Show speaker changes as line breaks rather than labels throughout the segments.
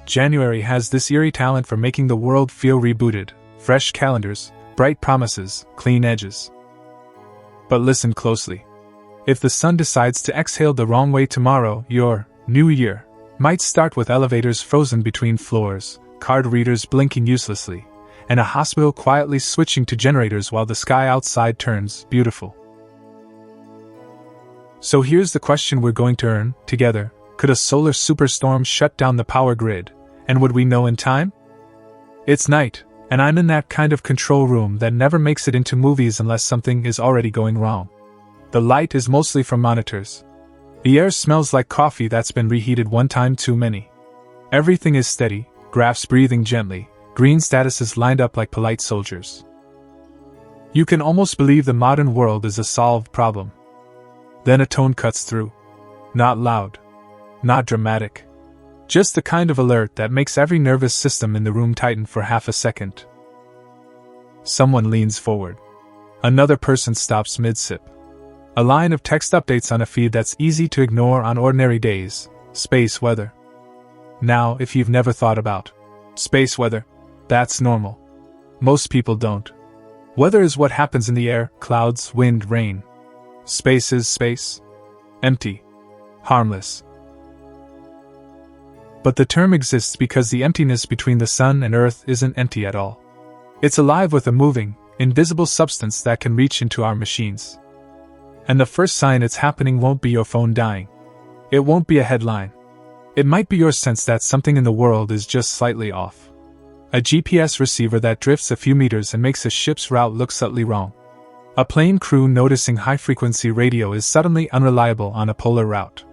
January has this eerie talent for making the world feel rebooted: fresh calendars, bright promises, clean edges. But listen closely. If the sun decides to exhale the wrong way tomorrow, your new year might start with elevators frozen between floors, card readers blinking uselessly, and a hospital quietly switching to generators while the sky outside turns beautiful. So here's the question we're going to earn together. Could a solar superstorm shut down the power grid, and would we know in time? It's night, and I'm in that kind of control room that never makes it into movies unless something is already going wrong. The light is mostly from monitors. The air smells like coffee that's been reheated one time too many. Everything is steady, graphs breathing gently, green statuses lined up like polite soldiers. You can almost believe the modern world is a solved problem. Then a tone cuts through. Not loud. Not dramatic. Just the kind of alert that makes every nervous system in the room tighten for half a second. Someone leans forward. Another person stops mid-sip. A line of text updates on a feed that's easy to ignore on ordinary days. Space weather. Now, if you've never thought about space weather, that's normal. Most people don't. Weather is what happens in the air: clouds, wind, rain. Space is space. Empty. Harmless. But the term exists because the emptiness between the sun and earth isn't empty at all. It's alive with a moving, invisible substance that can reach into our machines. And the first sign it's happening won't be your phone dying. It won't be a headline. It might be your sense that something in the world is just slightly off. A GPS receiver that drifts a few meters and makes a ship's route look subtly wrong. A plane crew noticing high-frequency radio is suddenly unreliable on a polar route.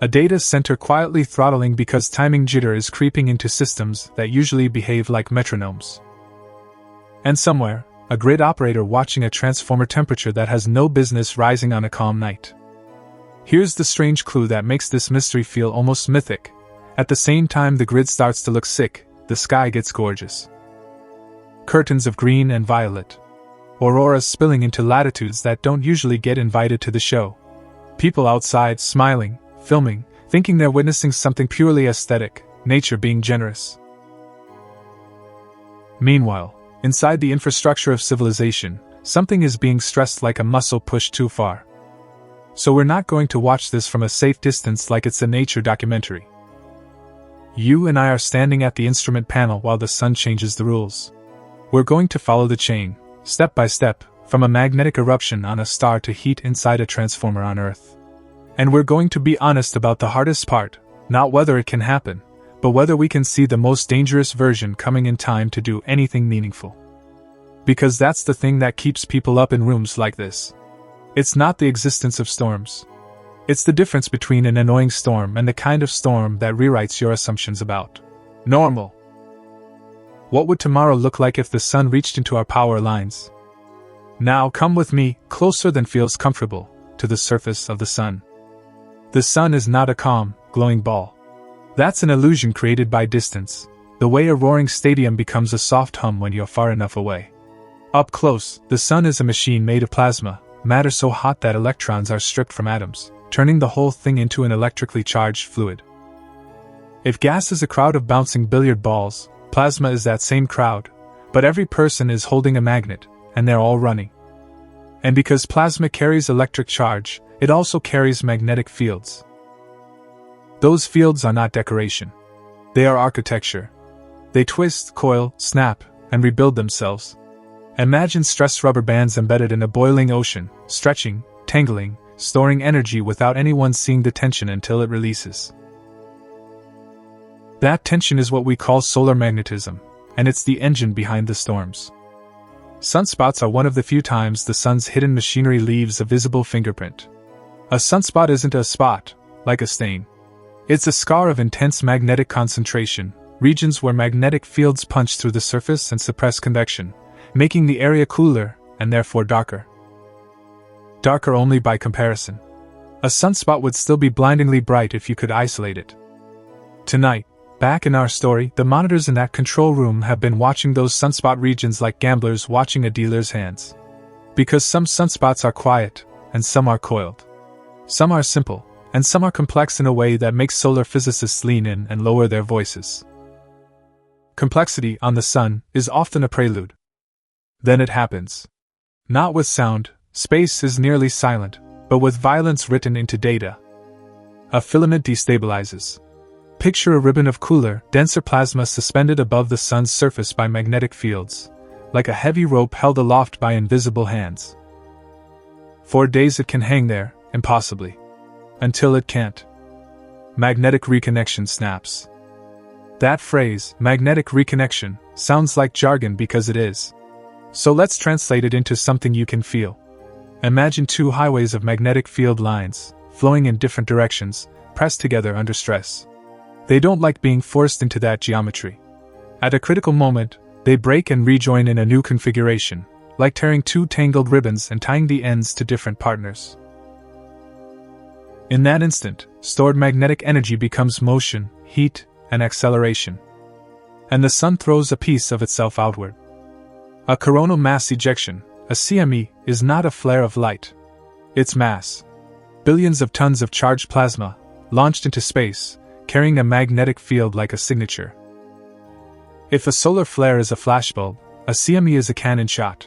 A data center quietly throttling because timing jitter is creeping into systems that usually behave like metronomes. And somewhere, a grid operator watching a transformer temperature that has no business rising on a calm night. Here's the strange clue that makes this mystery feel almost mythic. At the same time the grid starts to look sick, the sky gets gorgeous. Curtains of green and violet. Auroras spilling into latitudes that don't usually get invited to the show. People outside smiling, filming, thinking they're witnessing something purely aesthetic, nature being generous. Meanwhile, inside the infrastructure of civilization, something is being stressed like a muscle pushed too far. So we're not going to watch this from a safe distance like it's a nature documentary. You and I are standing at the instrument panel while the sun changes the rules. We're going to follow the chain, step by step, from a magnetic eruption on a star to heat inside a transformer on Earth. And we're going to be honest about the hardest part, not whether it can happen, but whether we can see the most dangerous version coming in time to do anything meaningful. Because that's the thing that keeps people up in rooms like this. It's not the existence of storms. It's the difference between an annoying storm and the kind of storm that rewrites your assumptions about normal. What would tomorrow look like if the sun reached into our power lines? Now come with me, closer than feels comfortable, to the surface of the sun. The sun is not a calm, glowing ball. That's an illusion created by distance, the way a roaring stadium becomes a soft hum when you're far enough away. Up close, the sun is a machine made of plasma, matter so hot that electrons are stripped from atoms, turning the whole thing into an electrically charged fluid. If gas is a crowd of bouncing billiard balls, plasma is that same crowd, but every person is holding a magnet, and they're all running. And because plasma carries electric charge, it also carries magnetic fields. Those fields are not decoration. They are architecture. They twist, coil, snap, and rebuild themselves. Imagine stressed rubber bands embedded in a boiling ocean, stretching, tangling, storing energy without anyone seeing the tension until it releases. That tension is what we call solar magnetism, and it's the engine behind the storms. Sunspots are one of the few times the sun's hidden machinery leaves a visible fingerprint. A sunspot isn't a spot, like a stain. It's a scar of intense magnetic concentration, regions where magnetic fields punch through the surface and suppress convection, making the area cooler, and therefore darker. Darker only by comparison. A sunspot would still be blindingly bright if you could isolate it. Tonight, back in our story, the monitors in that control room have been watching those sunspot regions like gamblers watching a dealer's hands. Because some sunspots are quiet, and some are coiled. Some are simple, and some are complex in a way that makes solar physicists lean in and lower their voices. Complexity on the Sun is often a prelude. Then it happens. Not with sound, space is nearly silent, but with violence written into data. A filament destabilizes. Picture a ribbon of cooler, denser plasma suspended above the Sun's surface by magnetic fields, like a heavy rope held aloft by invisible hands. For days it can hang there, impossibly. Until it can't. Magnetic reconnection snaps. That phrase, magnetic reconnection, sounds like jargon because it is. So let's translate it into something you can feel. Imagine two highways of magnetic field lines, flowing in different directions, pressed together under stress. They don't like being forced into that geometry. At a critical moment, they break and rejoin in a new configuration, like tearing two tangled ribbons and tying the ends to different partners. In that instant, stored magnetic energy becomes motion, heat, and acceleration. And the Sun throws a piece of itself outward. A coronal mass ejection, a CME, is not a flare of light. It's mass. Billions of tons of charged plasma, launched into space, carrying a magnetic field like a signature. If a solar flare is a flashbulb, a CME is a cannon shot.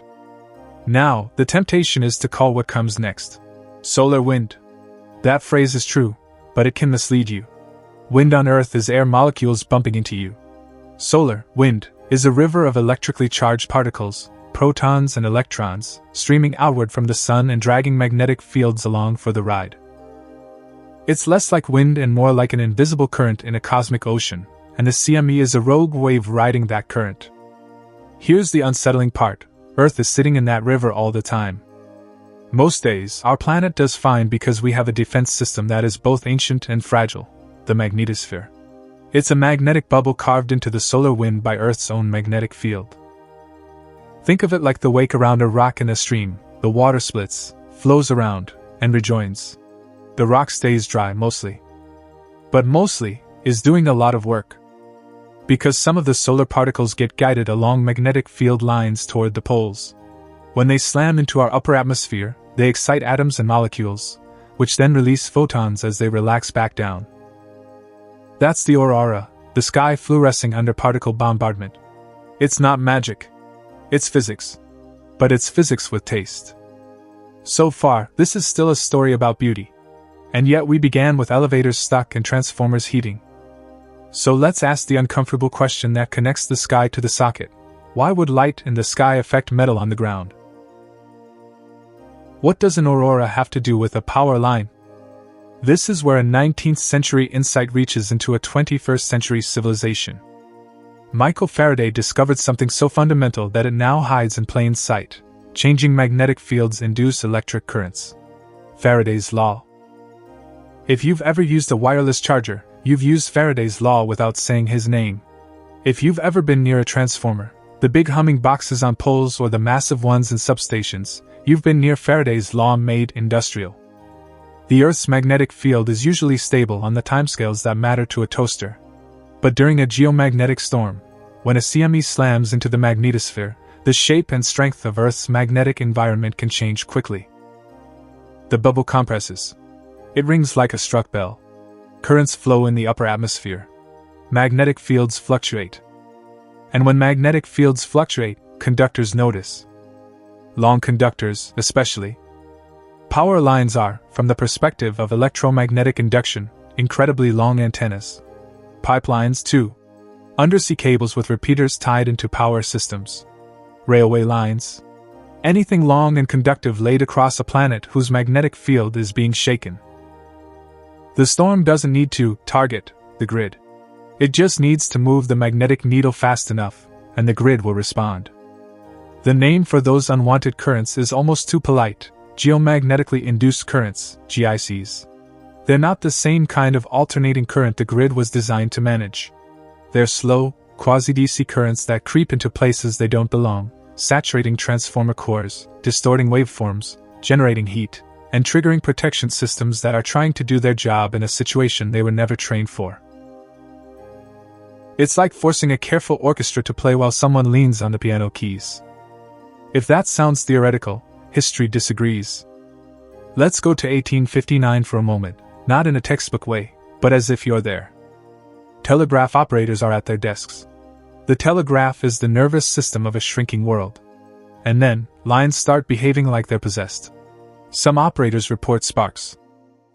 Now, the temptation is to call what comes next solar wind. That phrase is true, but it can mislead you. Wind on Earth is air molecules bumping into you. Solar wind is a river of electrically charged particles, protons and electrons, streaming outward from the Sun and dragging magnetic fields along for the ride. It's less like wind and more like an invisible current in a cosmic ocean, and the CME is a rogue wave riding that current. Here's the unsettling part: Earth is sitting in that river all the time. Most days, our planet does fine because we have a defense system that is both ancient and fragile, the magnetosphere. It's a magnetic bubble carved into the solar wind by Earth's own magnetic field. Think of it like the wake around a rock in a stream. The water splits, flows around, and rejoins. The rock stays dry mostly. But mostly is doing a lot of work. Because some of the solar particles get guided along magnetic field lines toward the poles. When they slam into our upper atmosphere, they excite atoms and molecules, which then release photons as they relax back down. That's the aurora, the sky fluorescing under particle bombardment. It's not magic. It's physics. But it's physics with taste. So far, this is still a story about beauty. And yet we began with elevators stuck and transformers heating. So let's ask the uncomfortable question that connects the sky to the socket. Why would light in the sky affect metal on the ground? What does an aurora have to do with a power line? This is where a 19th century insight reaches into a 21st century civilization. Michael Faraday discovered something so fundamental that it now hides in plain sight. Changing magnetic fields induce electric currents. Faraday's law. If you've ever used a wireless charger, you've used Faraday's law without saying his name. If you've ever been near a transformer, the big humming boxes on poles or the massive ones in substations, you've been near Faraday's law made industrial. The Earth's magnetic field is usually stable on the timescales that matter to a toaster. But during a geomagnetic storm, when a CME slams into the magnetosphere, the shape and strength of Earth's magnetic environment can change quickly. The bubble compresses. It rings like a struck bell. Currents flow in the upper atmosphere. Magnetic fields fluctuate. And when magnetic fields fluctuate, conductors notice. Long conductors, especially. Power lines are, from the perspective of electromagnetic induction, incredibly long antennas. Pipelines, too. Undersea cables with repeaters tied into power systems. Railway lines. Anything long and conductive laid across a planet whose magnetic field is being shaken. The storm doesn't need to target the grid. It just needs to move the magnetic needle fast enough, and the grid will respond. The name for those unwanted currents is almost too polite: geomagnetically induced currents, GICs. They're not the same kind of alternating current the grid was designed to manage. They're slow, quasi-DC currents that creep into places they don't belong, saturating transformer cores, distorting waveforms, generating heat, and triggering protection systems that are trying to do their job in a situation they were never trained for. It's like forcing a careful orchestra to play while someone leans on the piano keys. If that sounds theoretical, history disagrees. Let's go to 1859 for a moment, not in a textbook way, but as if you're there. Telegraph operators are at their desks. The telegraph is the nervous system of a shrinking world. And then, lines start behaving like they're possessed. Some operators report sparks,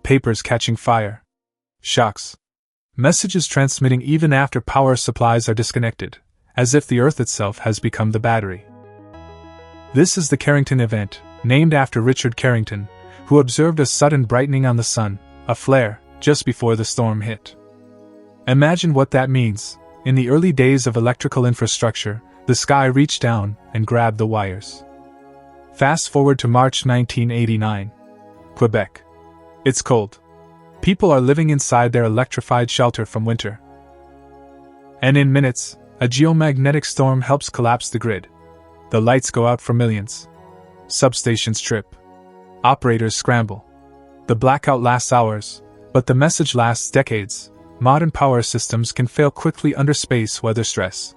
papers catching fire, shocks, messages transmitting even after power supplies are disconnected, as if the Earth itself has become the battery. This is the Carrington event, named after Richard Carrington, who observed a sudden brightening on the sun, a flare, just before the storm hit. Imagine what that means. In the early days of electrical infrastructure, the sky reached down and grabbed the wires. Fast forward to March 1989. Quebec. It's cold. People are living inside their electrified shelter from winter. And in minutes, a geomagnetic storm helps collapse the grid. The lights go out for millions. Substations trip. Operators scramble. The blackout lasts hours, but the message lasts decades. Modern power systems can fail quickly under space weather stress.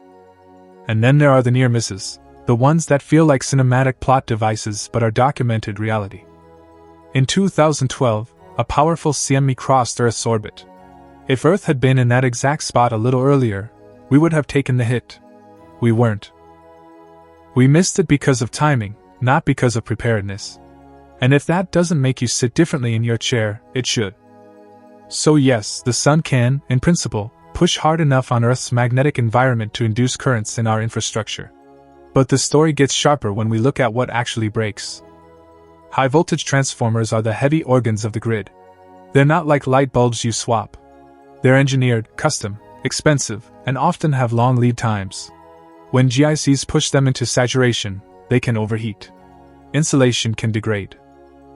And then there are the near misses, the ones that feel like cinematic plot devices but are documented reality. In 2012, a powerful CME crossed Earth's orbit. If Earth had been in that exact spot a little earlier, we would have taken the hit. We weren't. We missed it because of timing, not because of preparedness. And if that doesn't make you sit differently in your chair, it should. So yes, the sun can, in principle, push hard enough on Earth's magnetic environment to induce currents in our infrastructure. But the story gets sharper when we look at what actually breaks. High-voltage transformers are the heavy organs of the grid. They're not like light bulbs you swap. They're engineered, custom, expensive, and often have long lead times. When GICs push them into saturation, they can overheat. Insulation can degrade.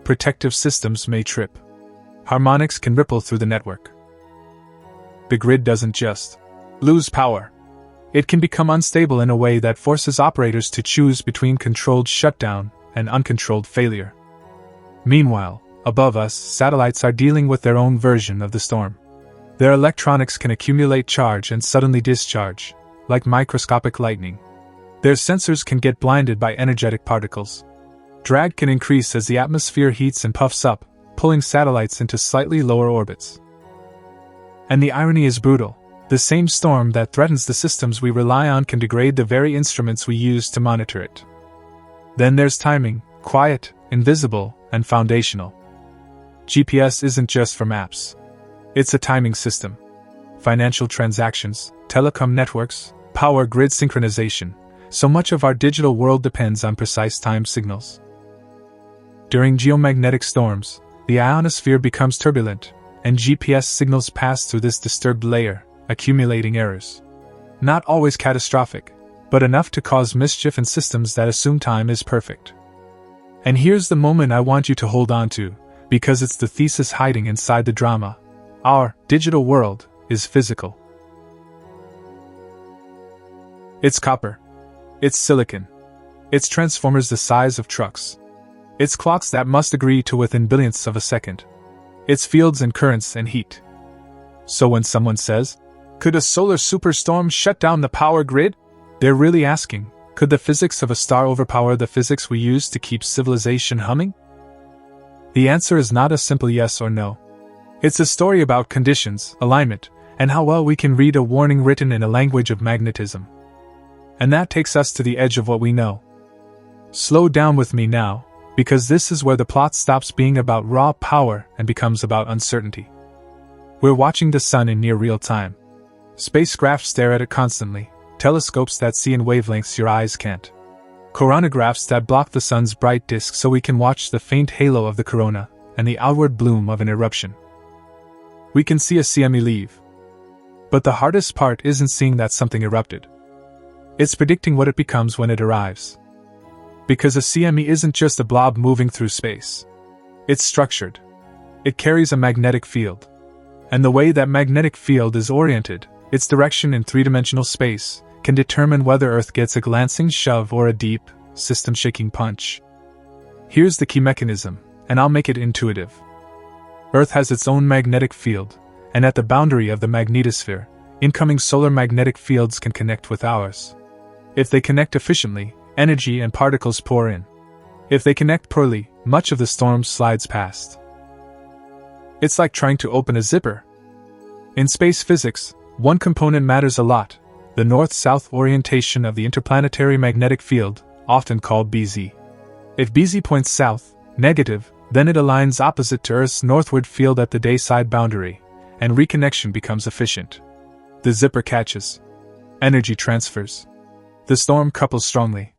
Protective systems may trip. Harmonics can ripple through the network. The grid doesn't just lose power. It can become unstable in a way that forces operators to choose between controlled shutdown and uncontrolled failure. Meanwhile, above us, satellites are dealing with their own version of the storm. Their electronics can accumulate charge and suddenly discharge, like microscopic lightning. Their sensors can get blinded by energetic particles. Drag can increase as the atmosphere heats and puffs up, pulling satellites into slightly lower orbits. And the irony is brutal. The same storm that threatens the systems we rely on can degrade the very instruments we use to monitor it. Then there's timing, quiet, invisible, and foundational. GPS isn't just for maps. It's a timing system. Financial transactions, telecom networks, power grid synchronization. So much of our digital world depends on precise time signals. During geomagnetic storms, the ionosphere becomes turbulent, and GPS signals pass through this disturbed layer, accumulating errors. Not always catastrophic, but enough to cause mischief in systems that assume time is perfect. And here's the moment I want you to hold on to, because it's the thesis hiding inside the drama. Our digital world is physical. It's copper. It's silicon. It's transformers the size of trucks. It's clocks that must agree to within billionths of a second. It's fields and currents and heat. So when someone says, "Could a solar superstorm shut down the power grid?" they're really asking, could the physics of a star overpower the physics we use to keep civilization humming? The answer is not a simple yes or no. It's a story about conditions, alignment, and how well we can read a warning written in a language of magnetism. And that takes us to the edge of what we know. Slow down with me now, because this is where the plot stops being about raw power and becomes about uncertainty. We're watching the sun in near real time. Spacecraft stare at it constantly, telescopes that see in wavelengths your eyes can't. Coronagraphs that block the sun's bright disk so we can watch the faint halo of the corona and the outward bloom of an eruption. We can see a CME leave. But the hardest part isn't seeing that something erupted. It's predicting what it becomes when it arrives. Because a CME isn't just a blob moving through space. It's structured. It carries a magnetic field. And the way that magnetic field is oriented, its direction in three-dimensional space, can determine whether Earth gets a glancing shove or a deep, system-shaking punch. Here's the key mechanism, and I'll make it intuitive. Earth has its own magnetic field, and at the boundary of the magnetosphere, incoming solar magnetic fields can connect with ours. If they connect efficiently, energy and particles pour in. If they connect poorly, much of the storm slides past. It's like trying to open a zipper. In space physics, one component matters a lot: the north-south orientation of the interplanetary magnetic field, often called BZ. If BZ points south, negative, then it aligns opposite to Earth's northward field at the dayside boundary, and reconnection becomes efficient. The zipper catches. Energy transfers. The storm couples strongly.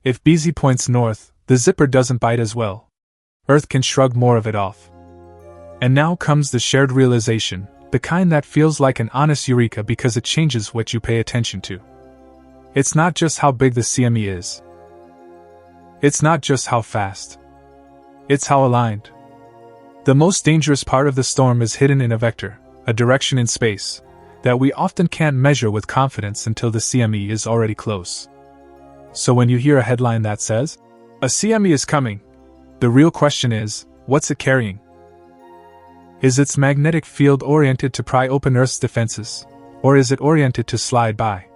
If BZ points north, the zipper doesn't bite as well. Earth can shrug more of it off. And now comes the shared realization, the kind that feels like an honest eureka because it changes what you pay attention to. It's not just how big the CME is. It's not just how fast. It's how aligned. The most dangerous part of the storm is hidden in a vector, a direction in space, that we often can't measure with confidence until the CME is already close. So when you hear a headline that says, "A CME is coming," the real question is, what's it carrying? Is its magnetic field oriented to pry open Earth's defenses, or is it oriented to slide by?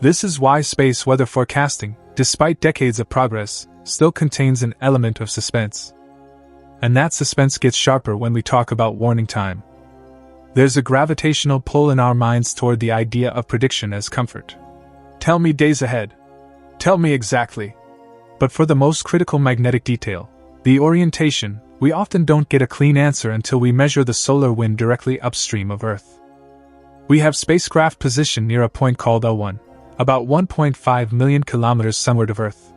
This is why space weather forecasting, despite decades of progress, still contains an element of suspense. And that suspense gets sharper when we talk about warning time. There's a gravitational pull in our minds toward the idea of prediction as comfort. Tell me days ahead. Tell me exactly. But for the most critical magnetic detail, the orientation, we often don't get a clean answer until we measure the solar wind directly upstream of Earth. We have spacecraft positioned near a point called L1, about 1.5 million kilometers sunward of Earth.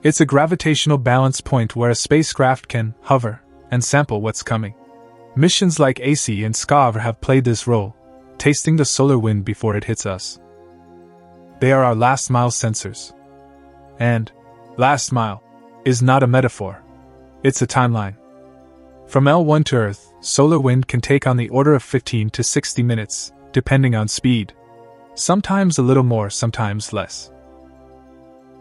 It's a gravitational balance point where a spacecraft can hover and sample what's coming. Missions like AC and SCAR have played this role, tasting the solar wind before it hits us. They are our last mile sensors. And last mile is not a metaphor. It's a timeline. From L1 to Earth, solar wind can take on the order of 15 to 60 minutes, depending on speed. Sometimes a little more, sometimes less.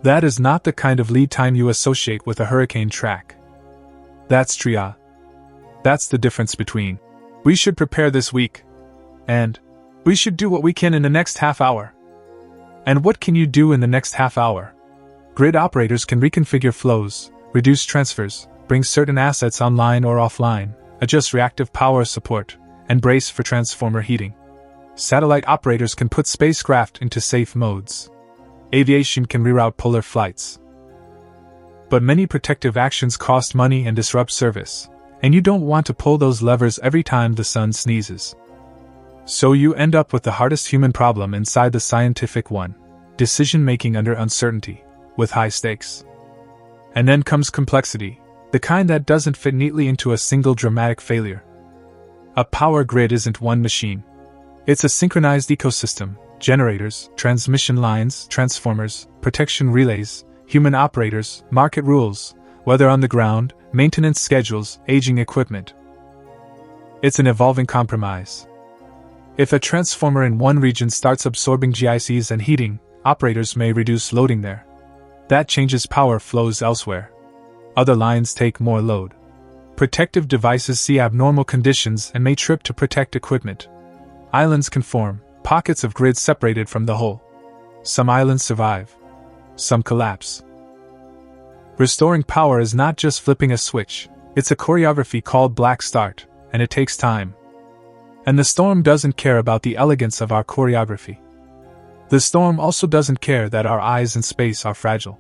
That is not the kind of lead time you associate with a hurricane track. That's tria. That's the difference between, "We should prepare this week," and, "We should do what we can in the next half hour." And what can you do in the next half hour? Grid operators can reconfigure flows, reduce transfers, bring certain assets online or offline, adjust reactive power support, and brace for transformer heating. Satellite operators can put spacecraft into safe modes. Aviation can reroute polar flights. But many protective actions cost money and disrupt service, and you don't want to pull those levers every time the sun sneezes. So you end up with the hardest human problem inside the scientific one: decision-making under uncertainty, with high stakes. And then comes complexity, the kind that doesn't fit neatly into a single dramatic failure. A power grid isn't one machine. It's a synchronized ecosystem: generators, transmission lines, transformers, protection relays, human operators, market rules, weather on the ground, maintenance schedules, aging equipment. It's an evolving compromise. If a transformer in one region starts absorbing GICs and heating, operators may reduce loading there. That changes power flows elsewhere. Other lines take more load. Protective devices see abnormal conditions and may trip to protect equipment. Islands can form, pockets of grid separated from the whole. Some islands survive. Some collapse. Restoring power is not just flipping a switch, it's a choreography called Black Start, and it takes time. And the storm doesn't care about the elegance of our choreography. The storm also doesn't care that our eyes in space are fragile.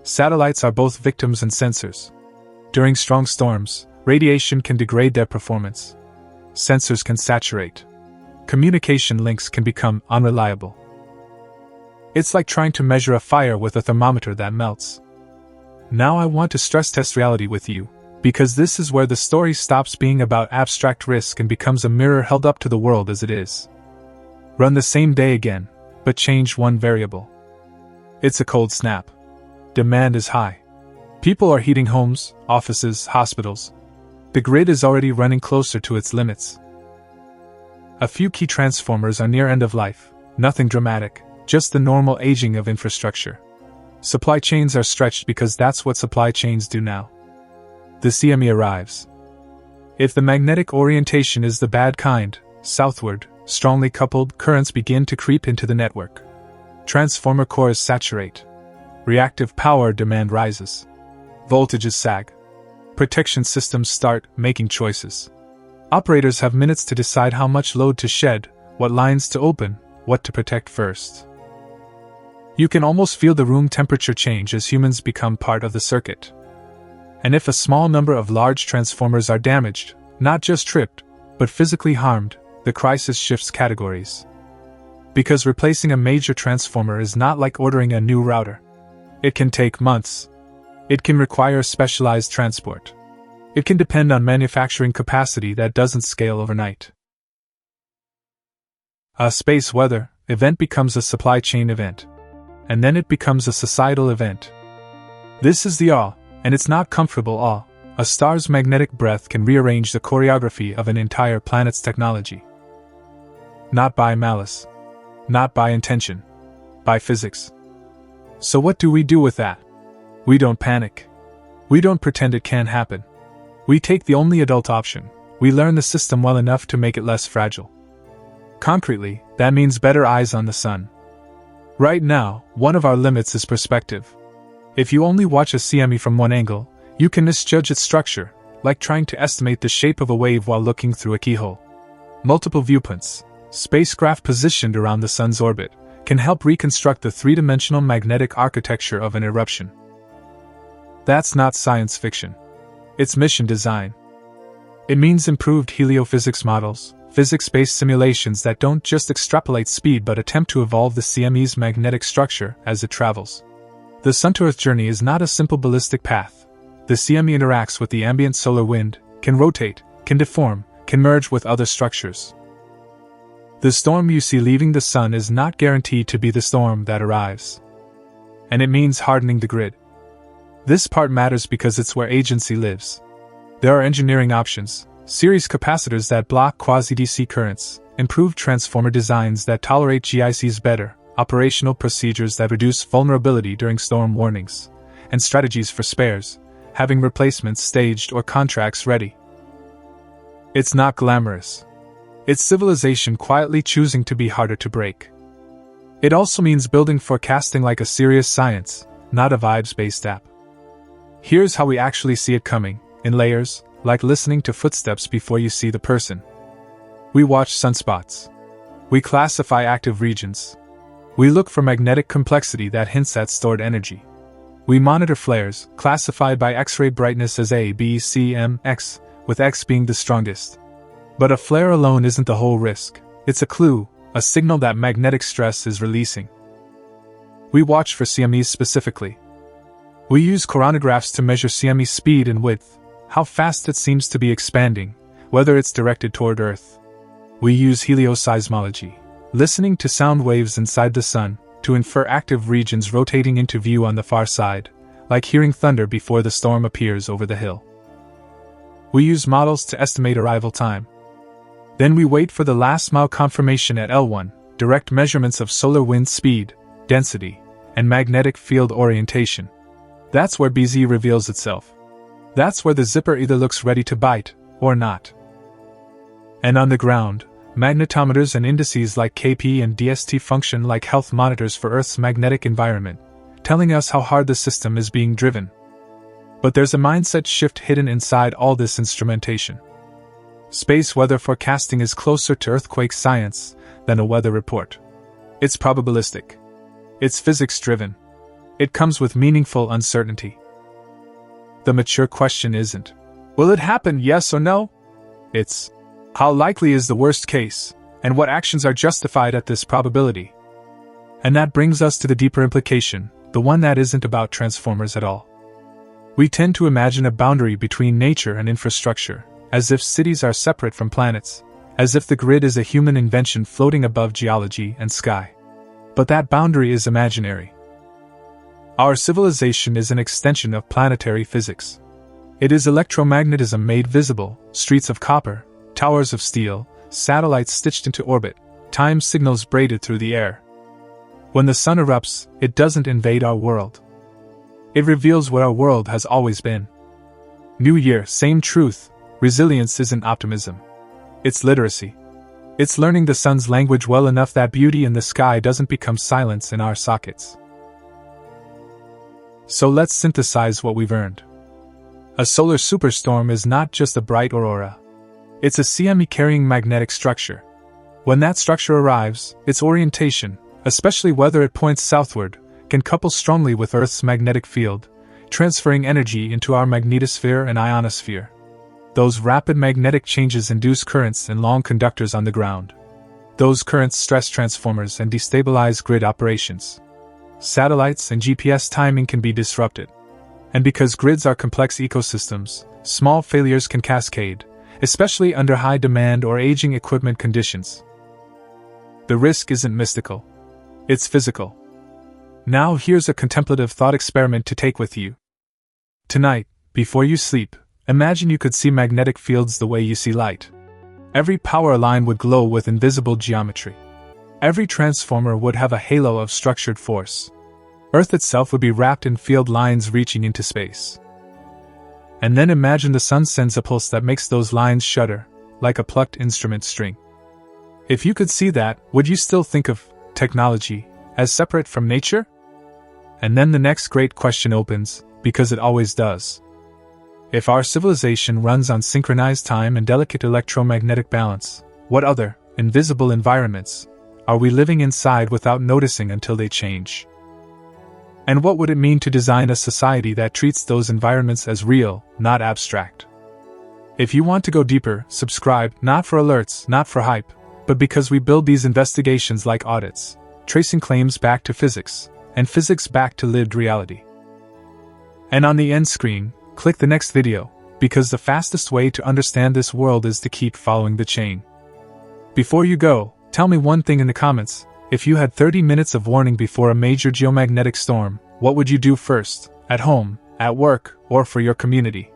Satellites are both victims and sensors. During strong storms, radiation can degrade their performance. Sensors can saturate. Communication links can become unreliable. It's like trying to measure a fire with a thermometer that melts. Now I want to stress test reality with you, because this is where the story stops being about abstract risk and becomes a mirror held up to the world as it is. Run the same day again, but change one variable. It's a cold snap. Demand is high. People are heating homes, offices, hospitals. The grid is already running closer to its limits. A few key transformers are near end of life, nothing dramatic, just the normal aging of infrastructure. Supply chains are stretched because that's what supply chains do now. The CME arrives. If the magnetic orientation is the bad kind, southward, strongly coupled currents begin to creep into the network. Transformer cores saturate. Reactive power demand rises. Voltages sag. Protection systems start making choices. Operators have minutes to decide how much load to shed, what lines to open, what to protect first. You can almost feel the room temperature change as humans become part of the circuit. And if a small number of large transformers are damaged, not just tripped, but physically harmed, the crisis shifts categories. Because replacing a major transformer is not like ordering a new router. It can take months. It can require specialized transport. It can depend on manufacturing capacity that doesn't scale overnight. A space weather event becomes a supply chain event. And then it becomes a societal event. This is the awe, and it's not comfortable awe. A star's magnetic breath can rearrange the choreography of an entire planet's technology. Not by malice. Not by intention. By physics. So what do we do with that? We don't panic. We don't pretend it can't happen. We take the only adult option. We learn the system well enough to make it less fragile. Concretely, that means better eyes on the sun. Right now, one of our limits is perspective. If you only watch a CME from one angle, you can misjudge its structure, like trying to estimate the shape of a wave while looking through a keyhole. Multiple viewpoints, spacecraft positioned around the sun's orbit, can help reconstruct the three-dimensional magnetic architecture of an eruption. That's not science fiction. It's mission design. It means improved heliophysics models, physics-based simulations that don't just extrapolate speed but attempt to evolve the CME's magnetic structure as it travels. The Sun-to-Earth journey is not a simple ballistic path. The CME interacts with the ambient solar wind, can rotate, can deform, can merge with other structures. The storm you see leaving the sun is not guaranteed to be the storm that arrives. And it means hardening the grid. This part matters because it's where agency lives. There are engineering options, series capacitors that block quasi-DC currents, improved transformer designs that tolerate GICs better, operational procedures that reduce vulnerability during storm warnings, and strategies for spares, having replacements staged or contracts ready. It's not glamorous. It's civilization quietly choosing to be harder to break. It also means building forecasting like a serious science, not a vibes-based app. Here's how we actually see it coming, in layers, like listening to footsteps before you see the person. We watch sunspots. We classify active regions. We look for magnetic complexity that hints at stored energy. We monitor flares, classified by X-ray brightness as A, B, C, M, X, with X being the strongest. But a flare alone isn't the whole risk. It's a clue, a signal that magnetic stress is releasing. We watch for CMEs specifically. We use coronagraphs to measure CME speed and width, how fast it seems to be expanding, whether it's directed toward Earth. We use helioseismology, listening to sound waves inside the sun, to infer active regions rotating into view on the far side, like hearing thunder before the storm appears over the hill. We use models to estimate arrival time. Then we wait for the last mile confirmation at L1, direct measurements of solar wind speed, density, and magnetic field orientation. That's where BZ reveals itself. That's where the zipper either looks ready to bite, or not. And on the ground, magnetometers and indices like KP and DST function like health monitors for Earth's magnetic environment, telling us how hard the system is being driven. But there's a mindset shift hidden inside all this instrumentation. Space weather forecasting is closer to earthquake science than a weather report. It's probabilistic. It's physics-driven. It comes with meaningful uncertainty. The mature question isn't, will it happen, yes or no? It's, how likely is the worst case, and what actions are justified at this probability? And that brings us to the deeper implication, the one that isn't about transformers at all. We tend to imagine a boundary between nature and infrastructure, as if cities are separate from planets, as if the grid is a human invention floating above geology and sky. But that boundary is imaginary. Our civilization is an extension of planetary physics. It is electromagnetism made visible, streets of copper, towers of steel, satellites stitched into orbit, time signals braided through the air. When the sun erupts, it doesn't invade our world. It reveals what our world has always been. New year, same truth. Resilience isn't optimism. It's literacy. It's learning the sun's language well enough that beauty in the sky doesn't become silence in our sockets. So let's synthesize what we've earned. A solar superstorm is not just a bright aurora. It's a CME carrying magnetic structure. When that structure arrives, its orientation, especially whether it points southward, can couple strongly with Earth's magnetic field, transferring energy into our magnetosphere and ionosphere. Those rapid magnetic changes induce currents in long conductors on the ground. Those currents stress transformers and destabilize grid operations. Satellites and GPS timing can be disrupted. And because grids are complex ecosystems, small failures can cascade, especially under high demand or aging equipment conditions. The risk isn't mystical. It's physical. Now here's a contemplative thought experiment to take with you. Tonight, before you sleep, imagine you could see magnetic fields the way you see light. Every power line would glow with invisible geometry. Every transformer would have a halo of structured force. Earth itself would be wrapped in field lines reaching into space. And then imagine the sun sends a pulse that makes those lines shudder, like a plucked instrument string. If you could see that, would you still think of technology as separate from nature? And then the next great question opens, because it always does. If our civilization runs on synchronized time and delicate electromagnetic balance, what other, invisible environments are we living inside without noticing until they change? And what would it mean to design a society that treats those environments as real, not abstract? If you want to go deeper, subscribe, not for alerts, not for hype, but because we build these investigations like audits, tracing claims back to physics, and physics back to lived reality. And on the end screen, click the next video, because the fastest way to understand this world is to keep following the chain. Before you go, tell me one thing in the comments. If you had 30 minutes of warning before a major geomagnetic storm, what would you do first, at home, at work, or for your community?